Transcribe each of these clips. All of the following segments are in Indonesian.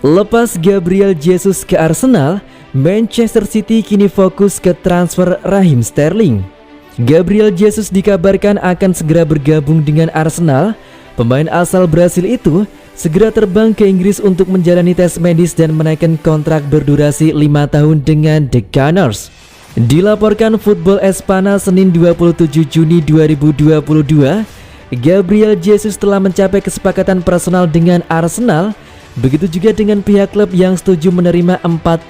Lepas Gabriel Jesus ke Arsenal, Manchester City kini fokus ke transfer Raheem Sterling. Gabriel Jesus dikabarkan akan segera bergabung dengan Arsenal. Pemain asal Brasil itu segera terbang ke Inggris untuk menjalani tes medis dan menaikkan kontrak berdurasi 5 tahun dengan The Gunners. Dilaporkan Football Espana Senin 27 Juni 2022, Gabriel Jesus telah mencapai kesepakatan personal dengan Arsenal. Begitu juga dengan pihak klub yang setuju menerima 45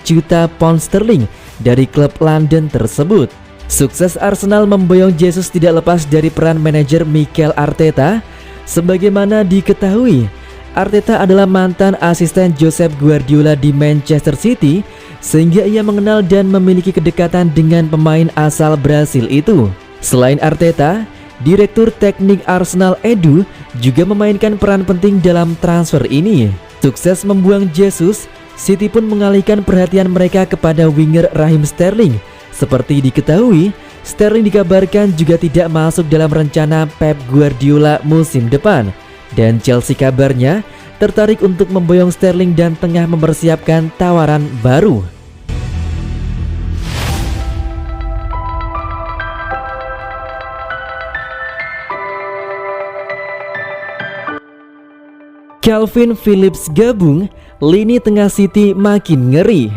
juta pound sterling dari klub London tersebut. Sukses Arsenal memboyong Jesus tidak lepas dari peran manajer Mikel Arteta. Sebagaimana diketahui, Arteta adalah mantan asisten Josep Guardiola di Manchester City, sehingga ia mengenal dan memiliki kedekatan dengan pemain asal Brasil itu. Selain Arteta, Direktur Teknik Arsenal Edu juga memainkan peran penting dalam transfer ini. Sukses membuang Jesus, City pun mengalihkan perhatian mereka kepada winger Raheem Sterling. Seperti diketahui, Sterling dikabarkan juga tidak masuk dalam rencana Pep Guardiola musim depan. Dan Chelsea kabarnya tertarik untuk memboyong Sterling dan tengah mempersiapkan tawaran baru. Calvin Phillips gabung, lini tengah City makin ngeri.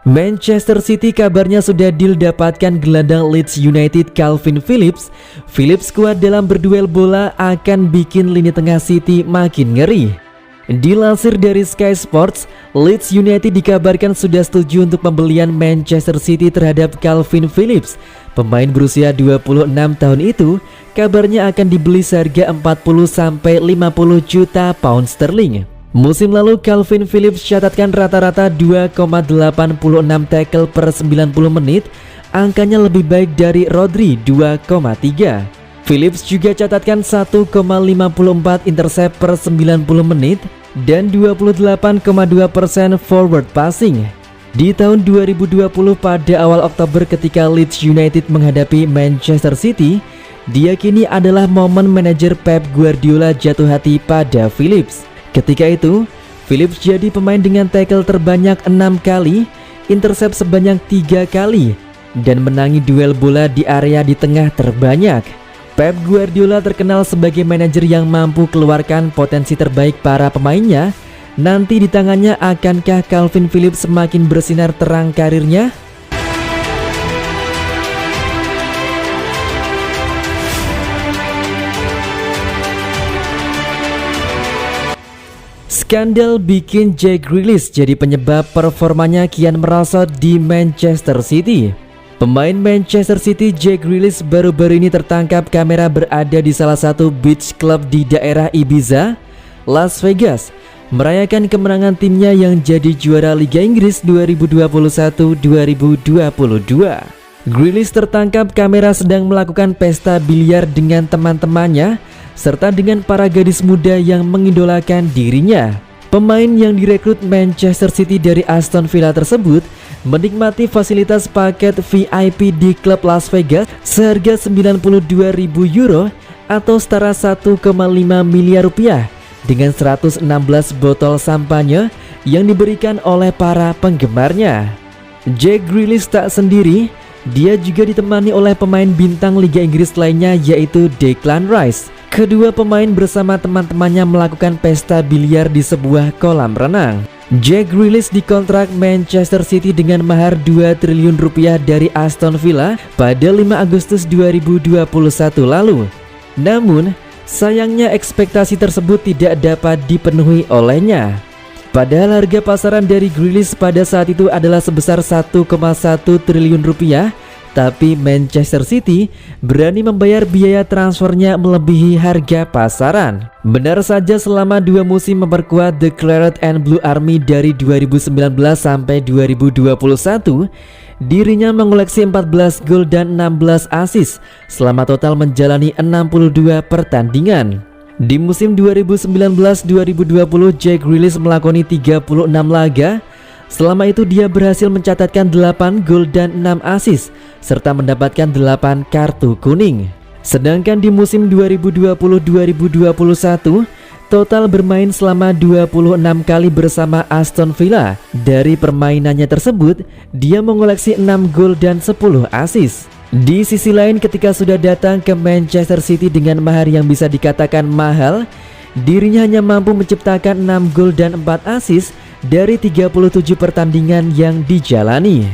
Manchester City kabarnya sudah deal dapatkan gelandang Leeds United Calvin Phillips. Phillips kuat dalam berduel bola akan bikin lini tengah City makin ngeri. Dilansir dari Sky Sports, Leeds United dikabarkan sudah setuju untuk pembelian Manchester City terhadap Calvin Phillips. Pemain berusia 26 tahun itu kabarnya akan dibeli seharga 40-50 juta pound sterling. Musim lalu Calvin Phillips catatkan rata-rata 2,86 tackle per 90 menit. Angkanya lebih baik dari Rodri 2,3. Phillips juga catatkan 1,54 intercept per 90 menit dan 28,2% forward passing. Di tahun 2020 pada awal Oktober ketika Leeds United menghadapi Manchester City, diyakini adalah momen manajer Pep Guardiola jatuh hati pada Phillips. Ketika itu, Phillips jadi pemain dengan tackle terbanyak 6 kali, intercept sebanyak 3 kali, dan menangi duel bola di area di tengah terbanyak. Pep Guardiola terkenal sebagai manajer yang mampu keluarkan potensi terbaik para pemainnya. Nanti di tangannya akankah Calvin Phillips semakin bersinar terang karirnya? Skandal bikin Jack Grealish jadi penyebab performanya kian merosot di Manchester City. Pemain Manchester City Jack Grealish baru-baru ini tertangkap kamera berada di salah satu beach club di daerah Ibiza, Las Vegas, merayakan kemenangan timnya yang jadi juara Liga Inggris 2021-2022. Grealish tertangkap kamera sedang melakukan pesta biliar dengan teman-temannya serta dengan para gadis muda yang mengidolakan dirinya. Pemain yang direkrut Manchester City dari Aston Villa tersebut menikmati fasilitas paket VIP di klub Las Vegas seharga 92.000 euro atau setara 1,5 miliar rupiah dengan 116 botol sampanye yang diberikan oleh para penggemarnya. Jack Grealish tak sendiri, dia juga ditemani oleh pemain bintang Liga Inggris lainnya yaitu Declan Rice. Kedua pemain bersama teman-temannya melakukan pesta biliar di sebuah kolam renang. Jack Grealish dikontrak Manchester City dengan mahar 2 triliun rupiah dari Aston Villa pada 5 Agustus 2021 lalu. Namun, sayangnya ekspektasi tersebut tidak dapat dipenuhi olehnya. Padahal harga pasaran dari Grealish pada saat itu adalah sebesar 1,1 triliun rupiah, tapi Manchester City berani membayar biaya transfernya melebihi harga pasaran. Benar saja selama 2 musim memperkuat The Claret and Blue Army dari 2019 sampai 2021, dirinya mengoleksi 14 gol dan 16 assist selama total menjalani 62 pertandingan. Di musim 2019-2020 Jack Grealish melakoni 36 laga. Selama itu dia berhasil mencatatkan 8 gol dan 6 assist serta mendapatkan 8 kartu kuning. Sedangkan di musim 2020-2021 total bermain selama 26 kali bersama Aston Villa. Dari permainannya tersebut, dia mengoleksi 6 gol dan 10 assist. Di sisi lain, ketika sudah datang ke Manchester City dengan mahar yang bisa dikatakan mahal, dirinya hanya mampu menciptakan 6 gol dan 4 assist dari 37 pertandingan yang dijalani.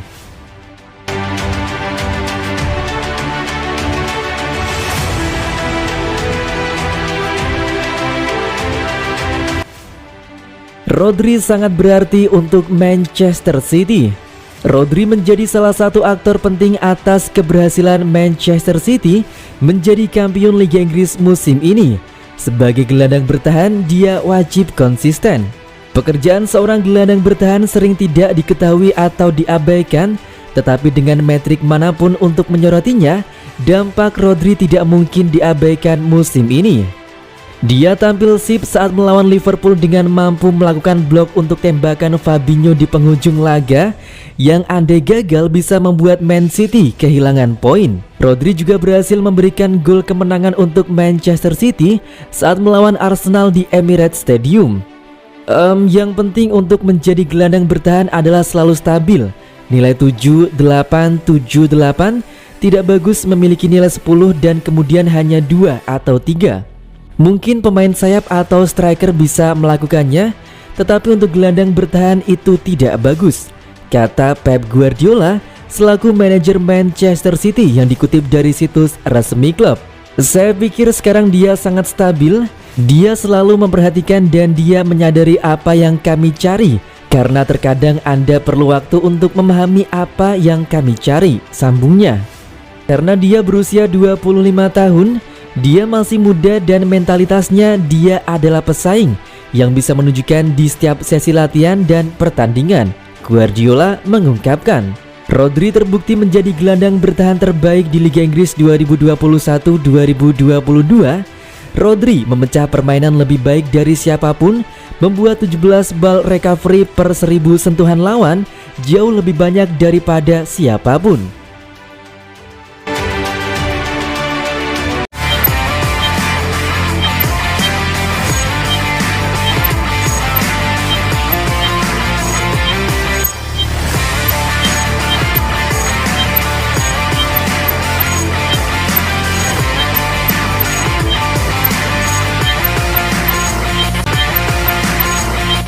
Rodri sangat berarti untuk Manchester City. Rodri menjadi salah satu aktor penting atas keberhasilan Manchester City menjadi kampiun Liga Inggris musim ini. Sebagai gelandang bertahan, dia wajib konsisten. Pekerjaan seorang gelandang bertahan sering tidak diketahui atau diabaikan, tetapi dengan metrik manapun untuk menyorotinya, dampak Rodri tidak mungkin diabaikan musim ini. Dia tampil sip saat melawan Liverpool dengan mampu melakukan blok untuk tembakan Fabinho di penghujung laga yang andai gagal bisa membuat Man City kehilangan poin. Rodri juga berhasil memberikan gol kemenangan untuk Manchester City saat melawan Arsenal di Emirates Stadium. Yang penting untuk menjadi gelandang bertahan adalah selalu stabil. Nilai 7-8, 7-8, tidak bagus memiliki nilai 10 dan kemudian hanya 2 atau 3. Mungkin pemain sayap atau striker bisa melakukannya, tetapi untuk gelandang bertahan itu tidak bagus, kata Pep Guardiola selaku manajer Manchester City yang dikutip dari situs resmi klub. Saya pikir sekarang dia sangat stabil, dia selalu memperhatikan dan dia menyadari apa yang kami cari, karena terkadang Anda perlu waktu untuk memahami apa yang kami cari, sambungnya. Karena dia berusia 25 tahun, dia masih muda dan mentalitasnya dia adalah pesaing yang bisa menunjukkan di setiap sesi latihan dan pertandingan, Guardiola mengungkapkan. Rodri terbukti menjadi gelandang bertahan terbaik di Liga Inggris 2021-2022. Rodri memecah permainan lebih baik dari siapapun, membuat 17 ball recovery per 1000 sentuhan lawan, jauh lebih banyak daripada siapapun.